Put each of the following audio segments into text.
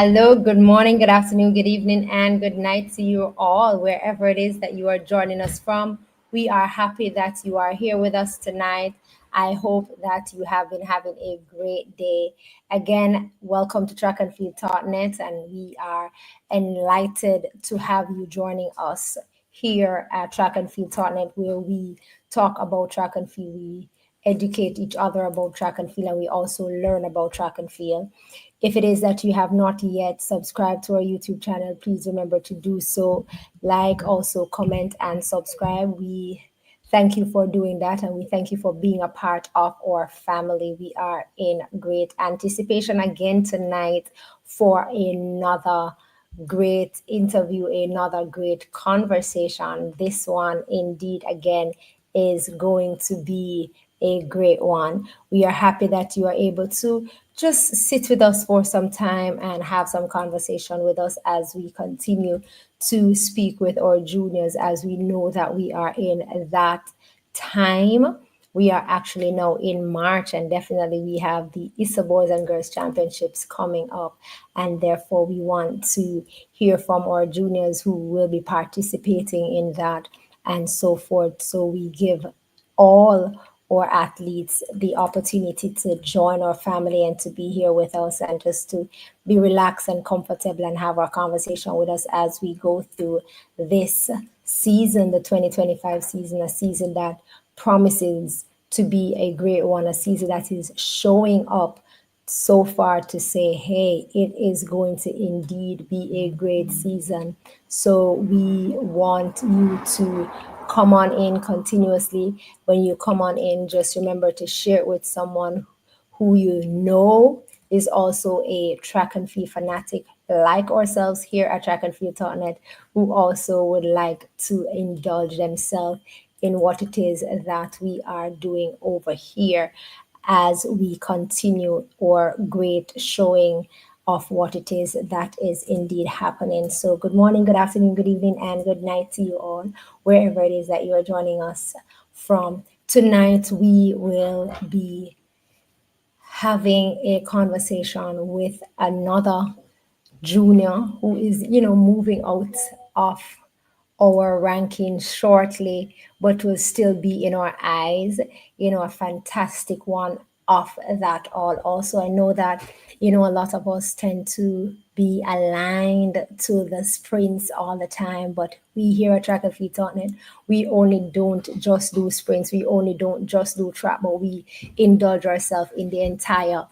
Hello, good morning, good afternoon, good evening, and good night to you all, wherever it is that you are joining us from. We are happy that you are here with us tonight. I hope that you have been having a great day. Again, welcome to Track and Field Totnet, and we are enlightened to have you joining us here at Track and Field Totnet, where we talk about track and field. We educate each other about track and field, and we also learn about track and field. If it is that you have not yet subscribed to our YouTube channel, please remember to do so. Like, also comment and subscribe. We thank you for doing that, and we thank you for being a part of our family. We are in great anticipation again tonight for another great interview, another great conversation. This one, indeed, again, is going to be a great one. We are happy that you are able to just sit with us for some time and have some conversation with us as we continue to speak with our juniors, as we know that we are in that time. We are actually now in March, and definitely we have the ISA Boys and Girls Championships coming up, and therefore we want to hear from our juniors who will be participating in that and so forth. So we give all our athletes the opportunity to join our family and to be here with us and just to be relaxed and comfortable and have our conversation with us as we go through this season, the 2025 season, a season that promises to be a great one, a season that is showing up so far to say, hey, it is going to indeed be a great season. So we want you to come on in continuously. When you come on in, just remember to share it with someone who you know is also a track and field fanatic like ourselves here at Track and Field Totnet, who also would like to indulge themselves in what it is that we are doing over here as we continue our great showing of what it is that is indeed happening. So, good morning, good afternoon, good evening, and good night to you all, wherever it is that you are joining us from. Tonight, we will be having a conversation with another junior who is, moving out of our ranking shortly, but will still be in our eyes, a fantastic one of that all. Also, I know that, a lot of us tend to be aligned to the sprints all the time, but we here at Track and Field Totnet, we only don't just do sprints, we only don't just do track, but we indulge ourselves in the entire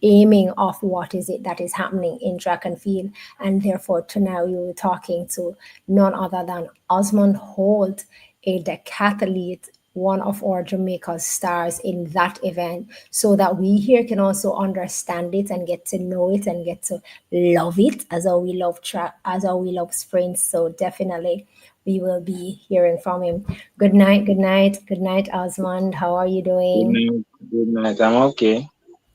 aiming of what is it that is happening in track and field. And therefore, tonight we were talking to none other than Osmond Holt, a decathlete, one of our Jamaica's stars in that event, so that we here can also understand it and get to know it and get to love it as how we love track, as how we love sprints. So definitely we will be hearing from him. Good night, good night, good night, Osmond. How are you Good doing? night. Good night. I'm okay.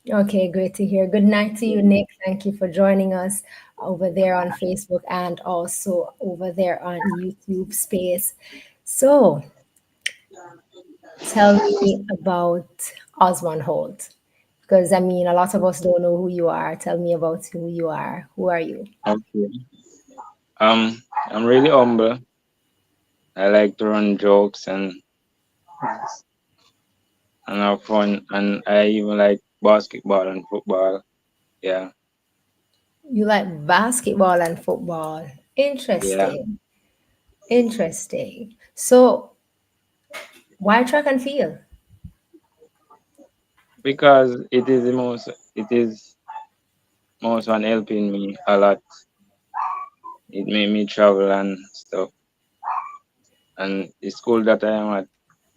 Okay, great to hear. Good night to you, Nick. Thank you for joining us over there on Facebook and also over there on YouTube space. So, tell me about Osmond Holt, because I mean, a lot of us don't know who you are. Tell me about who you are. Who are you? Okay. I'm really humble. I like to run jokes and have fun, and I even like basketball and football. Yeah, You like basketball and football. yeah. Interesting. Interesting. So, why track and field? Because it is most one helping me a lot. It made me travel and stuff. And the school that I am at,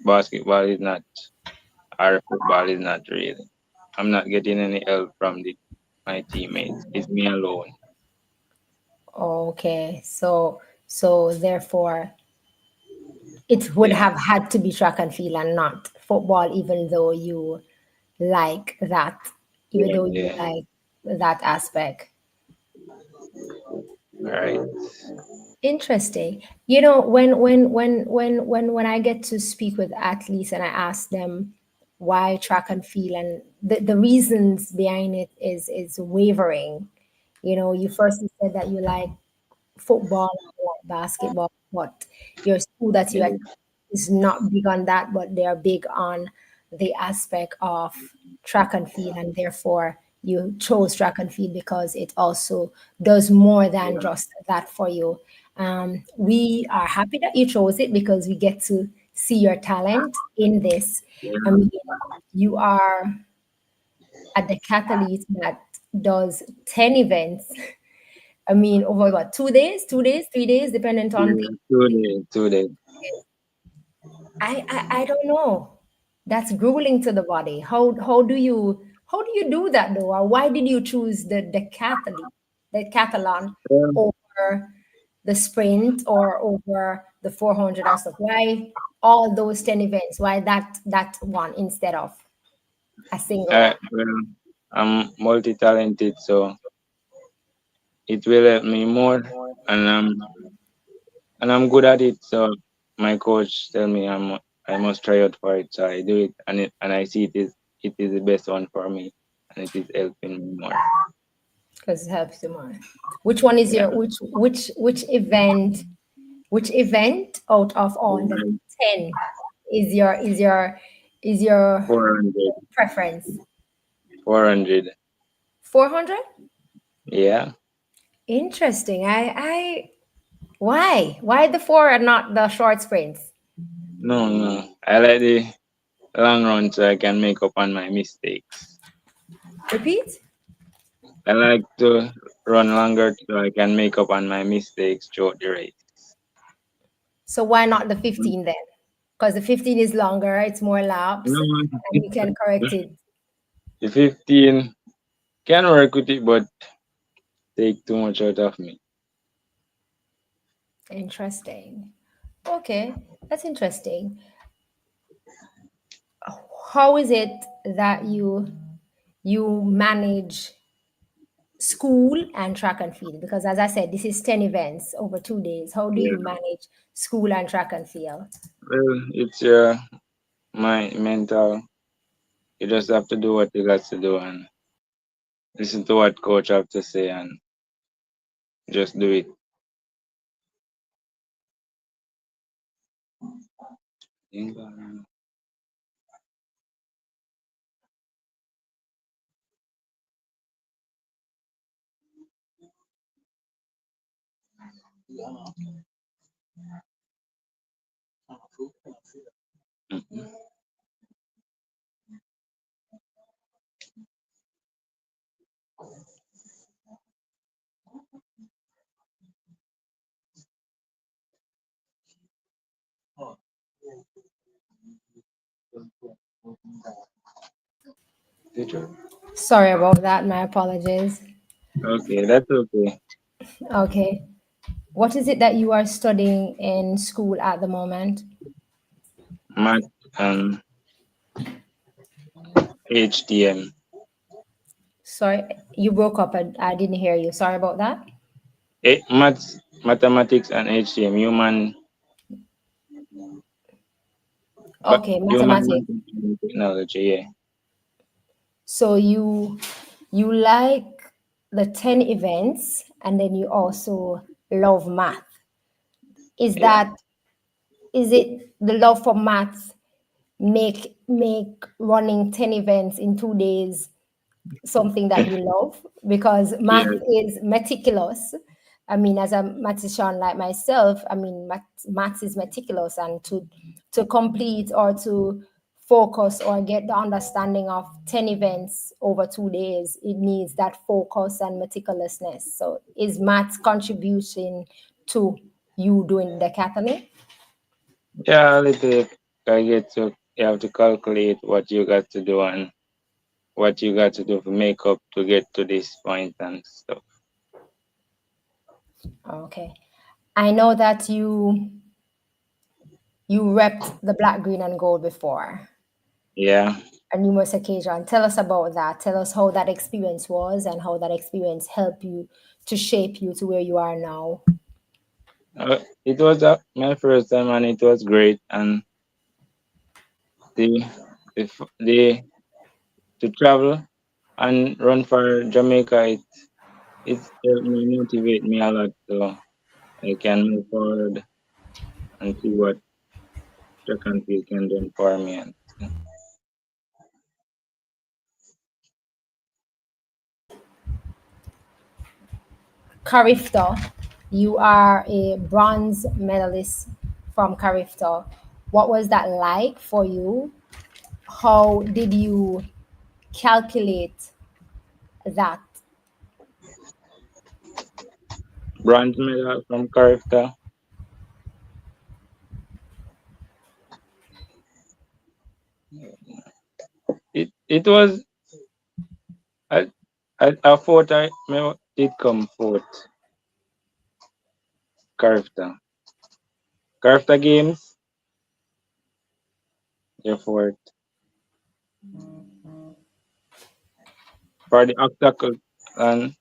basketball is not, or football is not really. I'm not getting any help from my teammates. It's me alone. Okay, so therefore it would Yeah, have had to be track and field and not football, even though you like that, even yeah, though you yeah. like that aspect. Right. Interesting. When I get to speak with athletes and I ask them why track and field, and the reasons behind it is wavering. You first said that you like football, you like basketball, but your school that you Yeah, at is not big on that, but they are big on the aspect of track and field, and therefore you chose track and field because it also does more than yeah, just that for you. We are happy that you chose it because we get to see your talent in this. I yeah. mean, you are a decathlete that does 10 events. I mean, over what, 2 days, 2 days, 3 days, dependent on Yeah, the. 2 days, 2 days. I don't know. That's grueling to the body. How do you do that though? Or why did you choose the decathlon Um, over the sprint or over the 400 and stuff? Why all those 10 events? Why that one instead of a single one? well, I'm multi-talented, so it will help me more, and I'm good at it. So my coach tell me I must try out for it. So I do it, and I see it is the best one for me, and it is helping me more. Because it helps you more. Which one is Yeah, your which event out of all the 10 is your 400, preference? 400. 400? Yeah, Interesting. Why the four and not the short sprints? no, no. I like the long run so I can make up on my mistakes. Repeat. I like to run longer so I can make up on my mistakes throughout the race. So why not the 15 then? Because the 15 is longer, it's more laps, No, and you can correct it. the 15 can work with it, but take too much out of me. Interesting. Okay, that's interesting. How is it that you manage school and track and field? Because as I said, this is 10 events over 2 days. How do you Yeah. manage school and track and field? Well, it's your my mental. You just have to do what you got to do and listen to what coach have to say and just do it. Mhm. Teacher? Sorry about that. My apologies. Okay, that's okay. Okay. What is it that you are studying in school at the moment? Math and HTM. Sorry, you broke up. I didn't hear you. Sorry about that. Maths, mathematics and HTM. But Okay, human mathematics. mathematics and technology. Yeah, So you like the 10 events and then you also love math. Is yeah, that is it the love for math make running 10 events in 2 days something that you love? Because math yeah, is meticulous. I mean, as a mathematician like myself, I mean, math is meticulous, and to complete or to focus or get the understanding of 10 events over 2 days, it needs that focus and meticulousness. So, is math contributing to you doing the decathlon? yeah. A little. I get to you have to calculate what you got to do and what you got to do to make up to get to this point and stuff. Okay, I know that you repped the black, green, and gold before Yeah. on numerous occasions. Tell us about that. Tell us how that experience was and how that experience helped you to shape you to where you are now. It was my first time and it was great. And the the to travel and run for Jamaica, It's helped me motivate me a lot so I can move forward and see what track and field can do for me. And Carifta, you are a bronze medalist from Carifta. What was that like for you? How did you calculate that? bronze medal from Carifta. It was I I thought I did come fourth. Carifta. Carifta games, yeah, fourth. For the obstacle and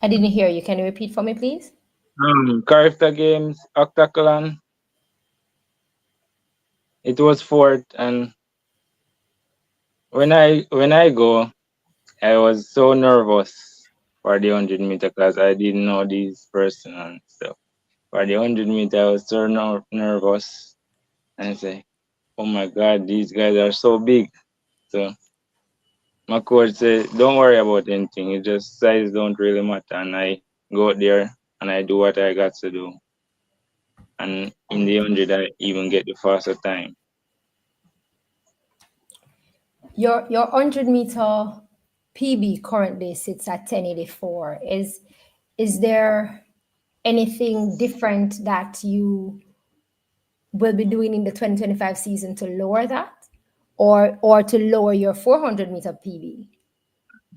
I didn't hear you. Can you repeat for me, please? Carifta games, octacle, it was fourth. And when I go, I was so nervous for the 100 meter class. I didn't know these person and stuff. For the 100 meter, I was so nervous, and I say, "Oh my God, these guys are so big." So my coach said, "Don't worry about anything. It just size don't really matter." And I go out there and I do what I got to do. And in the 100, I even get the faster time. Your 100-meter PB currently sits at 1084. Is there anything different that you will be doing in the 2025 season to lower that, or to lower your 400-meter PB?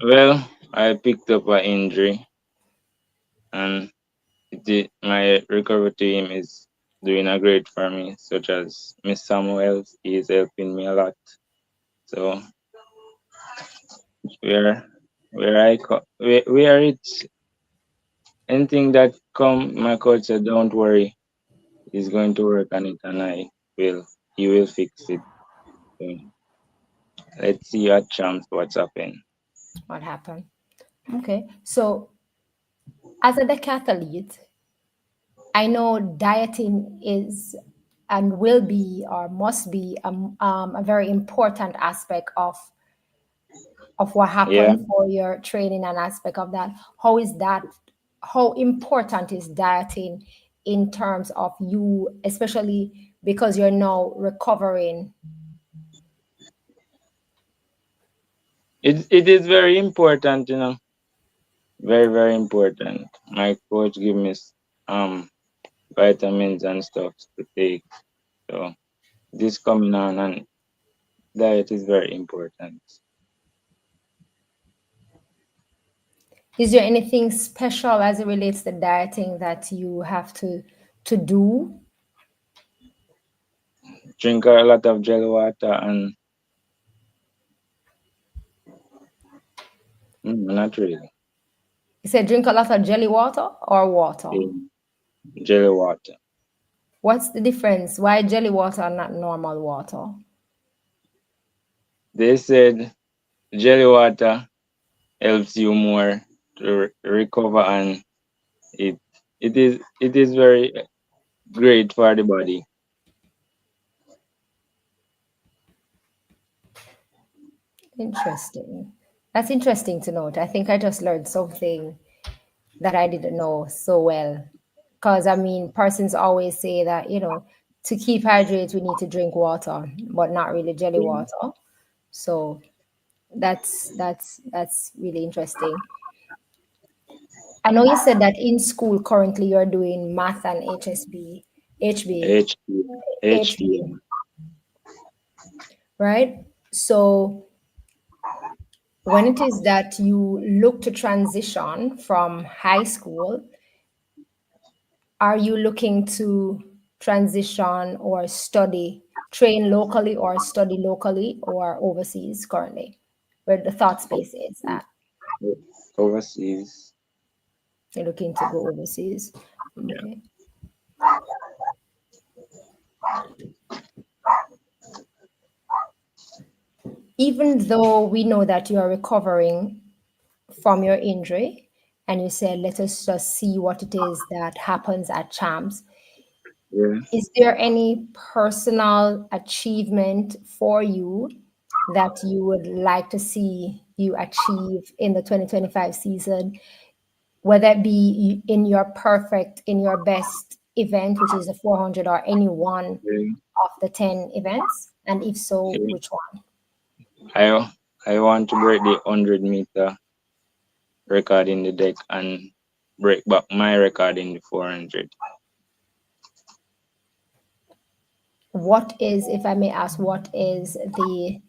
Well, I picked up an injury, and my recovery team is doing a great for me, such as Miss Samuels. He is helping me a lot. So where where it's anything that come, my coach said, "Don't worry, he's going to work on it, and will he will fix it." So let's see at champs what's happened. What happened? Okay, so as a decathlete, I know dieting is and will be or must be a very important aspect of what Yeah, happened for your training and aspect of that. How is that? How important is dieting in terms of you, especially because you're now recovering? it is very important, very important. My coach give me um vitamins and stuff to take. So this coming on, and diet is very important. Is there anything special as it relates to dieting that you have to do? Drink a lot of jelly water and not really. You said drink a lot of jelly water or water. eh, Jelly water. What's the difference? Why jelly water and not normal water? They said jelly water helps you more to recover, and it it is very great for the body. Interesting. That's interesting to note. I think I just learned something that I didn't know so well. Because I mean, persons always say that, to keep hydrated, we need to drink water, but not really jelly Yeah. water. So that's really interesting. I know you said that in school currently you're doing math and HSB, HB, HP, HB, HBM. right? So when it is that you look to transition from high school, are you looking to transition or train locally or study locally or overseas currently? Where the thought space is at? Overseas. You're looking to go overseas. Yeah. Okay. even though we know that you are recovering from your injury, and you said, let us just see what it is that happens at Champs. Yeah. Is there any personal achievement for you that you would like to see you achieve in the 2025 season, whether it be in your best event, which is the 400, or any one Yeah. of the 10 events? And if so, Yeah. which one? I want to break the 100 meter record in the deck and break back my record in the 400. What is, if I may ask, what is the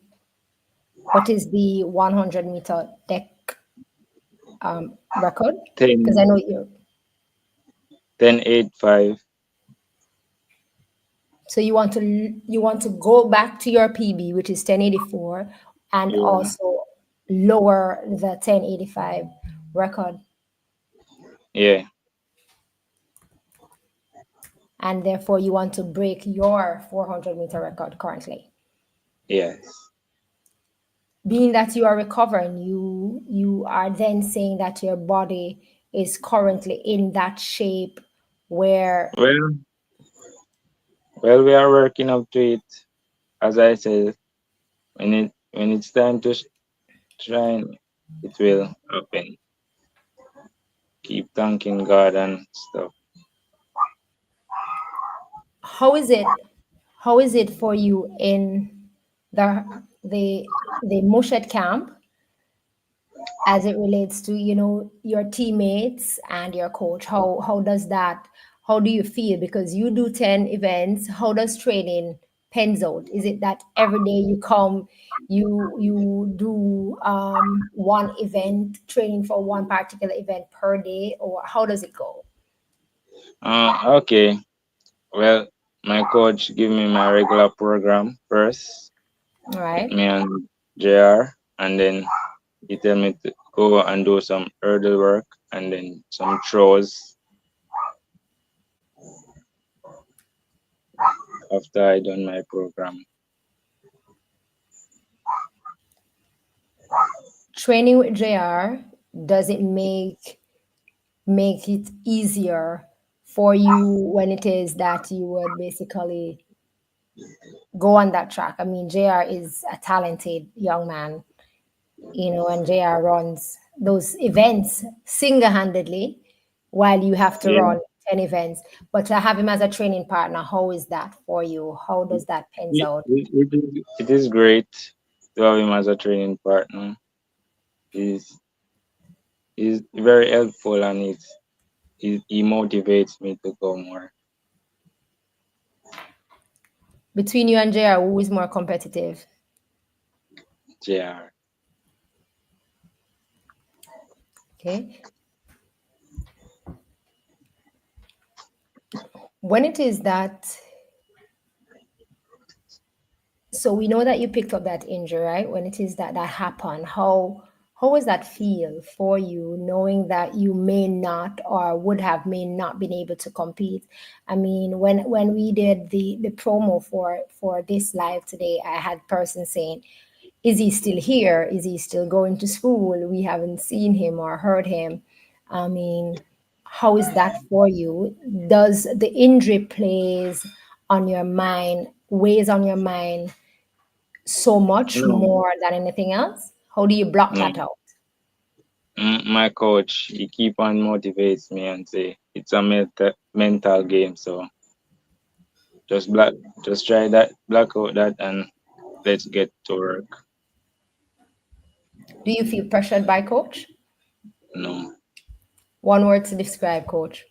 100-meter deck record? Because I 10, know you. 10.85. So you want to go back to your PB, which is 1084, and Yeah. also lower the 1085 record, Yeah. and therefore you want to break your 400-meter record currently. Yes. Being that you are recovering, you are then saying that your body is currently in that shape where Well, well, we are working up to it. As I said, when it's time to shine, it will happen. Keep thanking God and stuff. how is it how is it for you in the the Moshet camp, as it relates to your teammates and your coach? How do you feel, because you do 10 events? How does training pens out? Is it that every day you come, you do one event, training for one particular event per day, or how does it go? Okay. Well, my coach give me my regular program first, All with right. me and JR, and then he tell me to go and do some hurdle work and then some throws after I done my program. Training with JR, does it make it easier for you when it is that you would basically go on that track? I mean, JR is a talented young man, and JR runs those events single-handedly, while you have to Yeah. run 10 events. But to have him as a training partner, how is that for you? How does that pens out? It is great to have him as a training partner. He's, he's very helpful and he motivates me to go more. Between you and JR, who is more competitive? JR. Okay. When it is that, so we know that you picked up that injury, right? When it is that happened, how does that feel for you, knowing that you may not, or may not been able to compete? I mean, when we did the promo for this live today, I had person saying, is he still here? Is he still going to school? We haven't seen him or heard him. I mean, how is that for you? Does the injury weighs on your mind so much No, more than anything else? How do you block no. that out? My coach, he keep on motivates me and say it's a mental game. So just black, just try that, black out that, and let's get to work. Do you feel pressured by coach? No, One word to describe coach.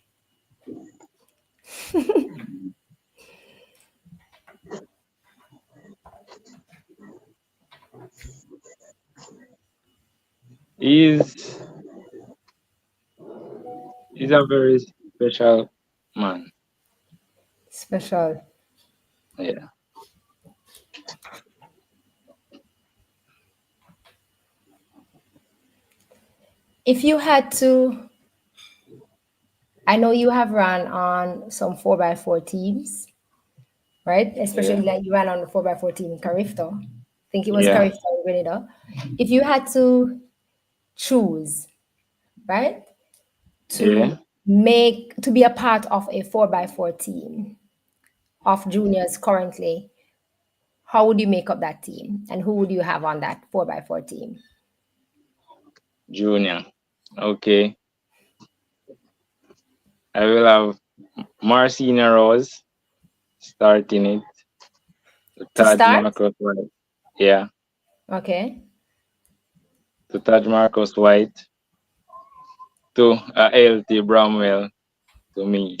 he's he's a very special man. Special. Yeah, If you had to, I know you have run on some 4x4 teams, right? yeah, Especially like you ran on the 4x4 team in Carifta. think it was Yeah. Carifta or Grenada. If you had to choose, right, to Yeah. be a part of a 4x4 team of juniors currently, how would you make up that team? And who would you have on that 4x4 team? Junior. Okay. I will have Marcina Rose starting it. To To Taj start? Marcus White. Yeah. Okay. To Taj Marcus White. To LT Bramwell. To me.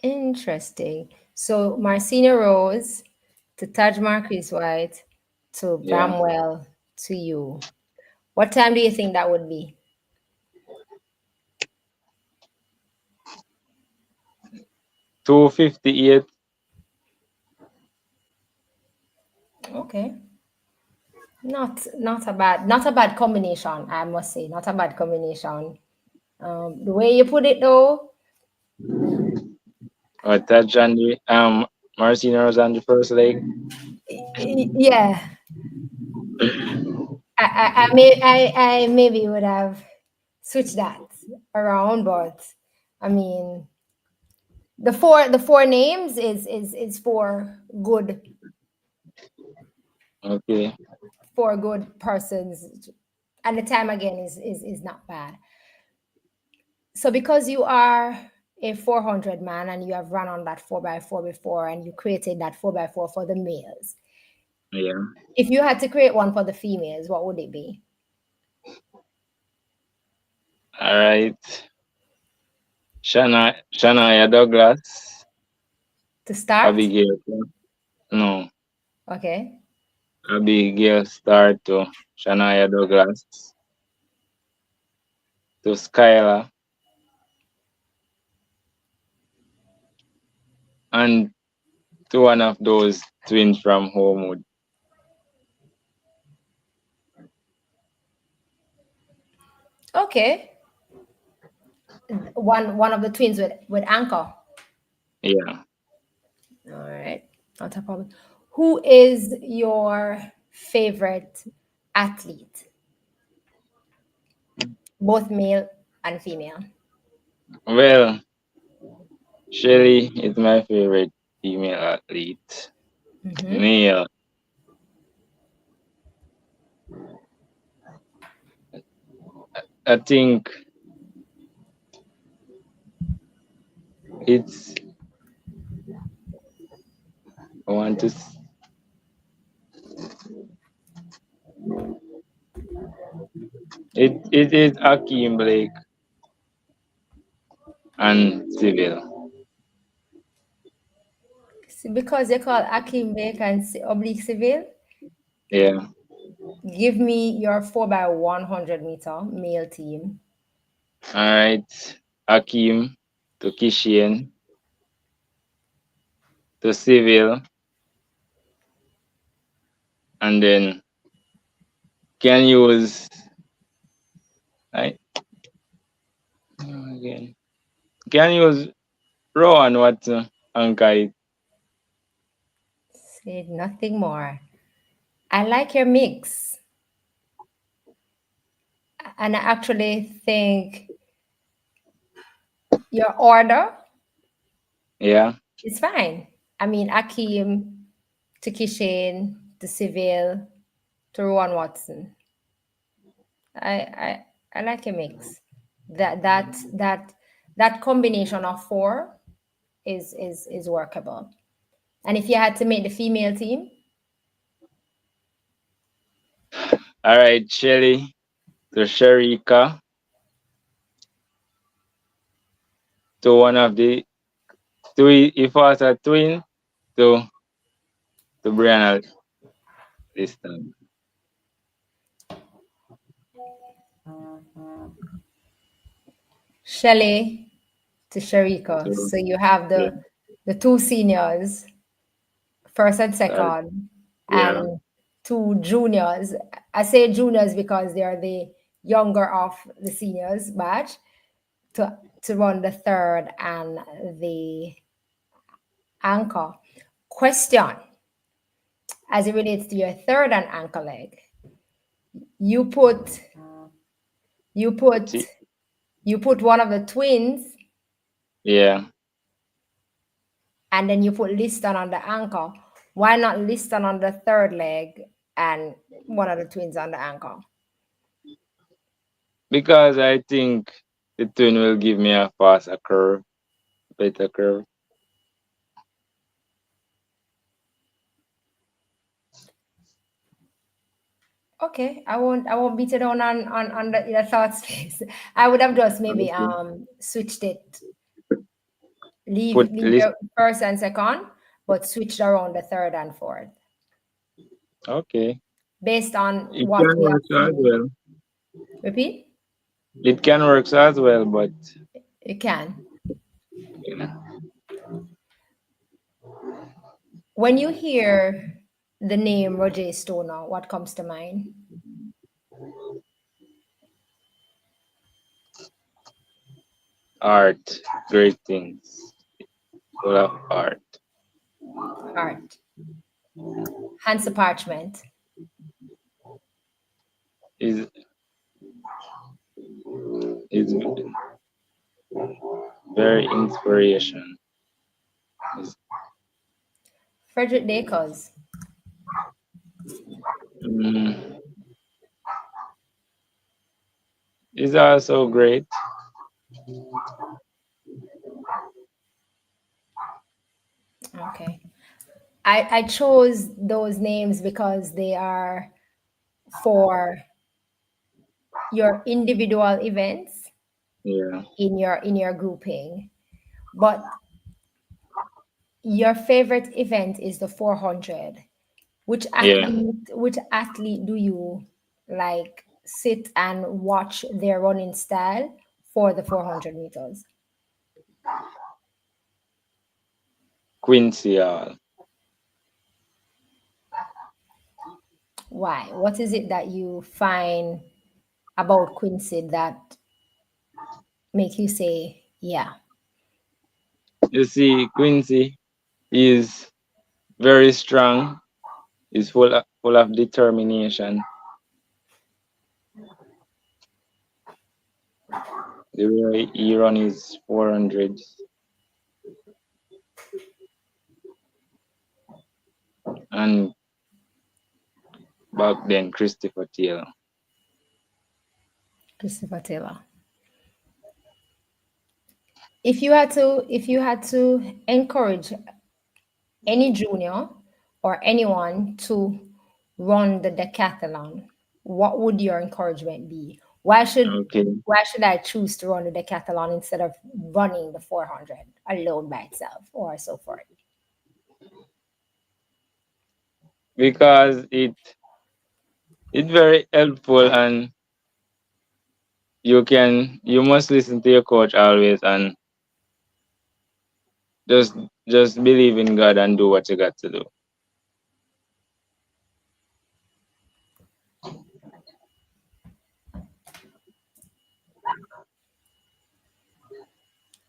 Interesting. So Marcina Rose to Taj Marquis White to Yeah. Bramwell to you. What time do you think that would be? 258. Okay. Not a bad combination, I must say. Not a bad combination. The way you put it though, Or Taj and the Marcina Rose on the first leg. yeah. I maybe would have switched that around, but I mean the four names is Okay. four good persons, and the time again is not bad. So because you are a 400 man and you have run on that 4x4 before and you created that 4x4 for the males, Yeah. if you had to create one for the females, what would it be? All right. Shania Douglas. To start? Abigail. No. Okay. Abigail Star to Shania Douglas. To Skylar. And to one of those twins from Homewood. Okay. One of the twins with Anchor. Yeah. All right. Not a problem. Who is your favorite athlete? Both male and female. Well, Shelly is my favorite female athlete. Mm-hmm. Male, I think it's I want to it is Akeem Blake and Civil. Because they call Akim Bake and Oblique Civil, Yeah. give me your 4x100 meter male team. Alright. Akeem to Kishian to Civil and then can use I again. Can use Rowan Watson and Kai. Say nothing more. I like your mix. And I actually think your order Yeah. is fine. I mean, Akeem to Kishin to Civil to Rowan Watson. I, I I like a mix. That combination of four is workable. And if you had to make the female team, Alright, Shelly to Sharika to one of the three if I was a twin to Brianna this time. Shelley to Sharika. So So you have yeah, the two seniors, first and that, second, yeah. and two juniors. I say juniors because they are the younger of the seniors batch to run the third and the anchor. Question. as it relates to your third and ankle leg, you put you put See? you put one of the twins, Yeah. and then you put Liston on the ankle. Why not Liston on the third leg and one of the twins on the ankle? Because I think the twin will give me a faster curve, better curve. Okay, I won't beat it down on the thought space. I would have just maybe Okay. switched it, leave Put leave list. the first and second, but switched around the third and fourth Okay. based on It what can we work have as seen. well. Repeat? It can work as well, but You can. you know, When you hear the name Roger Stoner, what comes to mind? art, great things, full of art. Heart. Hands of parchment. Is is very inspiration. Is Frederick Dacres. mm, is also great. Okay. I chose those names because they are for your individual events Yeah, in your grouping. But your favorite event is the 400. yeah. Which athlete do you like sit and watch their running style for the 400 meters? Quincy Hall. Why? What is it that you find about Quincy that make you say, yeah? You see, Quincy is very strong. Is full of determination. The way he run his 400s, and back then Christopher Taylor. Christopher Taylor. If you had to encourage any junior or anyone to run the decathlon, what would your encouragement be? Okay, Why should I choose to run the decathlon instead of running the 400 alone by itself or so forth? because it's very helpful, and you must listen to your coach always, and just just believe in God and do what you got to do.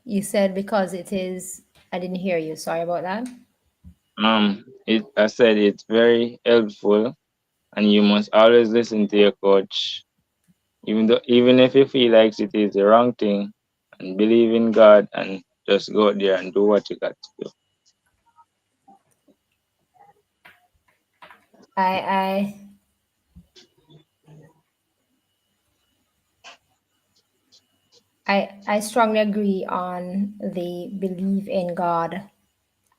You said because it is, I didn't hear you. Sorry about that. It I said it's very helpful, and you must always listen to your coach, even if you feel like it is the wrong thing, and believe in God and just go out there and do what you got to do. I I strongly agree on the believe in God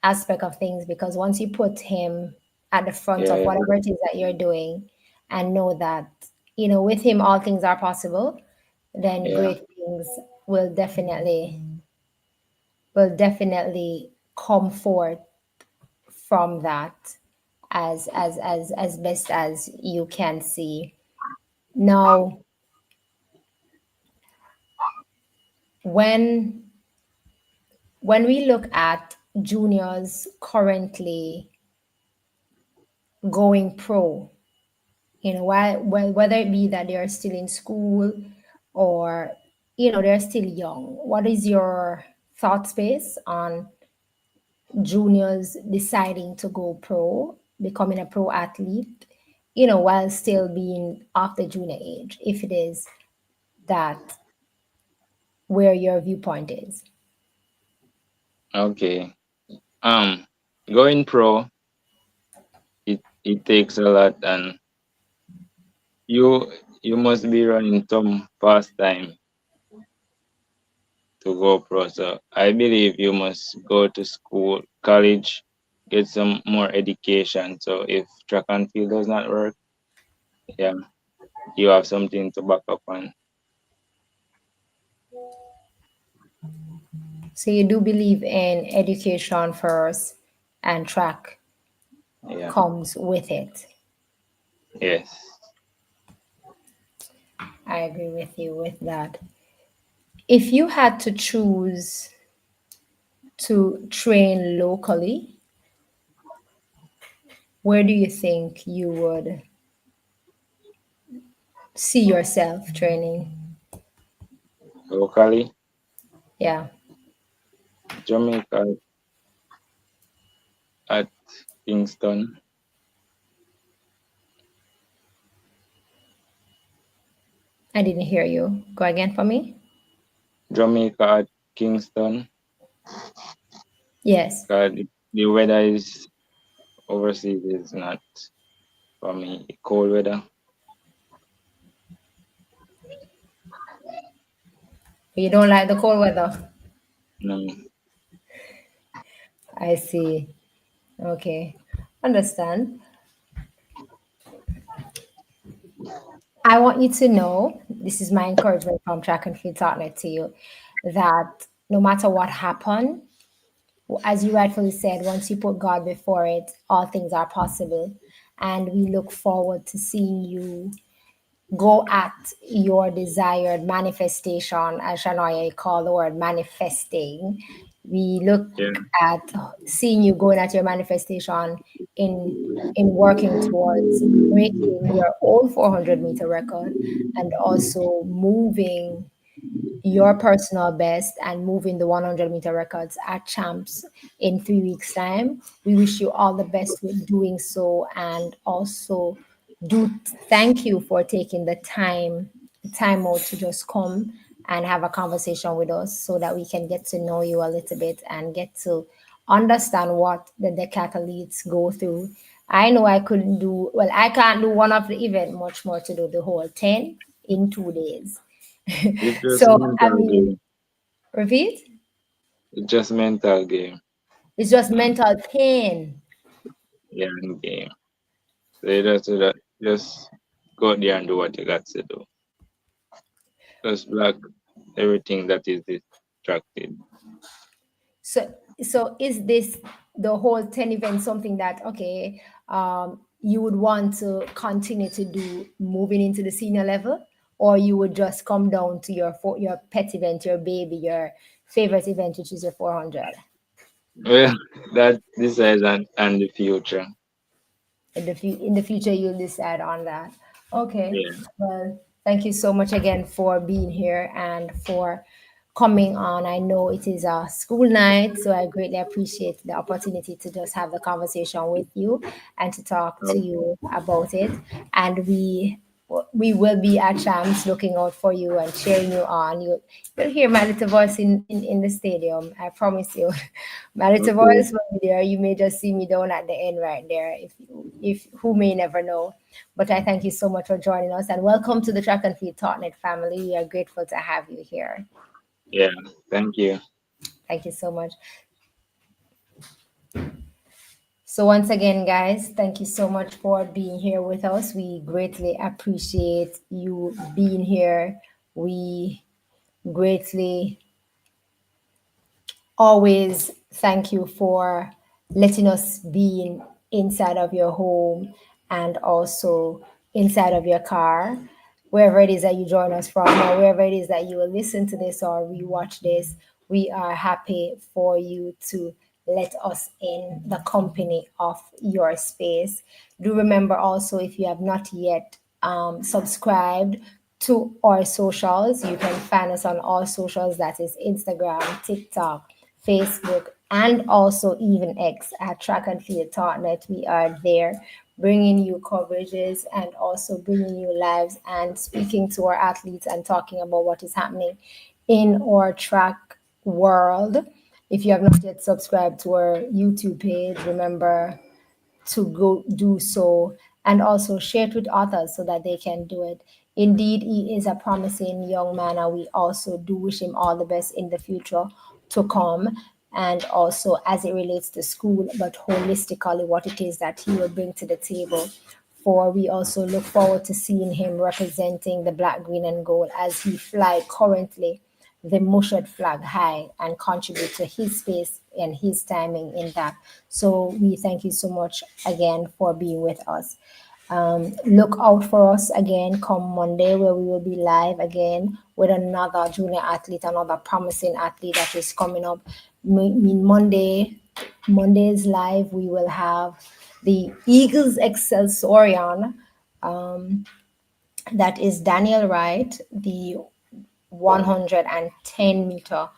aspect of things because once you put him at the front of Yeah, whatever it is that you're doing and know that with him all things are possible, then yeah. great things will definitely come forth from that as best as you can see. Now, when when we look at juniors currently going pro, whether it be that they are still in school or they're still young, what is your thought space on juniors deciding to go pro becoming a pro athlete, while still being of the junior age, if it is that where your viewpoint is. Okay. Um, Going pro, it takes a lot, and you you must be running some fast time to go pro. So I believe you must go to school, college, get some more education. So if track and field does not work, yeah, you have something to back up on. So you do believe in education first, and track Yeah. comes with it. Yes. I agree with you with that. If you had to choose to train locally, where do you think you would see yourself training? Locally, Yeah, Jamaica at Kingston, I didn't hear you. Go again for me. Jamaica at Kingston. Yes. The weather is overseas is not for me. Cold weather. You don't like the cold weather. No. I see. Okay. Understand. I want you to know, this is my encouragement from Track and Field Talknet to you, that no matter what happened, as you rightfully said, once you put God before it, all things are possible. And we look forward to seeing you go at your desired manifestation, as Shania called the word manifesting. We look Yeah. at seeing you going at your manifestation in working towards breaking your own 400-meter record, and also moving your personal best and moving the 100-meter records at champs in 3 weeks time. We wish you all the best with doing so, and also do thank you for taking the time out to just come and have a conversation with us, so that we can get to know you a little bit and get to understand what the decathletes go through. I know I couldn't do well, I can't do one of the event, much more to do the whole 10 in 2 days. It's just So, I mental mean, game. repeat? It's just mental game. It's just Mm. mental pain. Yeah, and game. So just go out there and do what you got to do. Just block everything that is distracted. So, is this the whole 10 event something that, okay, you would want to continue to do moving into the senior level, or you would just come down to your pet event, your baby, your favorite event, which is your 400? Well, that decides and the future. In the future you'll decide on that. Okay. Yeah. Well, thank you so much again for being here and for coming on. I know it is a school night, so I greatly appreciate the opportunity to just have the conversation with you and to talk to Okay. you about it. And we will be at Champs looking out for you and cheering you on. You'll hear my little voice in the stadium. I promise you. My little Okay. voice will be there. You may just see me down at the end right there, if who may never know. But I thank you so much for joining us, and welcome to the Track and Field Totnet family. We are grateful to have you here. Yeah. Thank you. Thank you so much. So, once again, guys, thank you so much for being here with us. We greatly appreciate you being here. We greatly always thank you for letting us be inside of your home, and also inside of your car, wherever it is that you join us from, or wherever it is that you will listen to this or rewatch this. We are happy for you to let us in the company of your space. Do remember also, if you have not yet subscribed to our socials, you can find us on all socials, that is Instagram, TikTok, Facebook, and also even X at Track and Field Tartnet. We are there bringing you coverages and also bringing you lives and speaking to our athletes and talking about what is happening in our track world. If you have not yet subscribed to our YouTube page, remember to go do so and also share it with others so that they can do it. Indeed, he is a promising young man, and we also do wish him all the best in the future to come. And also, as it relates to school, but holistically, what it is that he will bring to the table. For we also look forward to seeing him representing the black, green, and gold as he fly currently the Mushed flag high and contribute to his space and his timing in that. So we thank you so much again for being with us. Look out for us again come Monday, where we will be live again with another junior athlete, another promising athlete that is coming up. Monday's live, we will have the Eagles Excelsorion. That is Daniel Wright, the 110-meter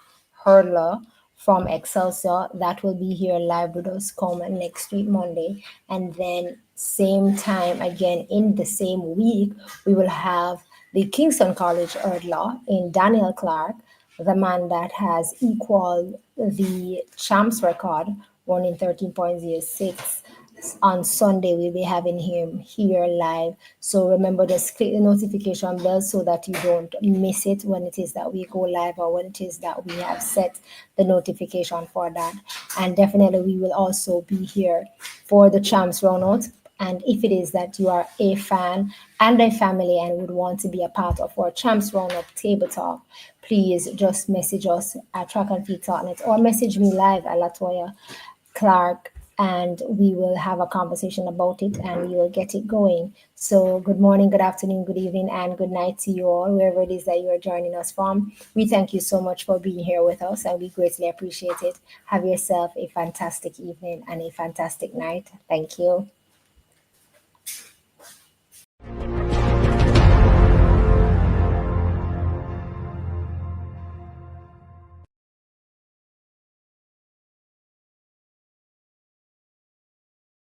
hurdler from Excelsior. That will be here live with us come next week, Monday. And then, same time again in the same week, we will have the Kingston College hurdler in Daniel Clarke, the man that has equaled the champs record, running 13.06 on Sunday. We'll be having him here live. So remember, just click the notification bell so that you don't miss it when it is that we go live or when it is that we have set the notification for that. And definitely, we will also be here for the champs roundout. And if it is that you are a fan and a family and would want to be a part of our Champs Roundup table talk, please just message us at Track and Field Talknet or message me live at Latoya Clarke, and we will have a conversation about it and we will get it going. So, good morning, good afternoon, good evening, and good night to you all, wherever it is that you are joining us from. We thank you so much for being here with us and we greatly appreciate it. Have yourself a fantastic evening and a fantastic night. Thank you.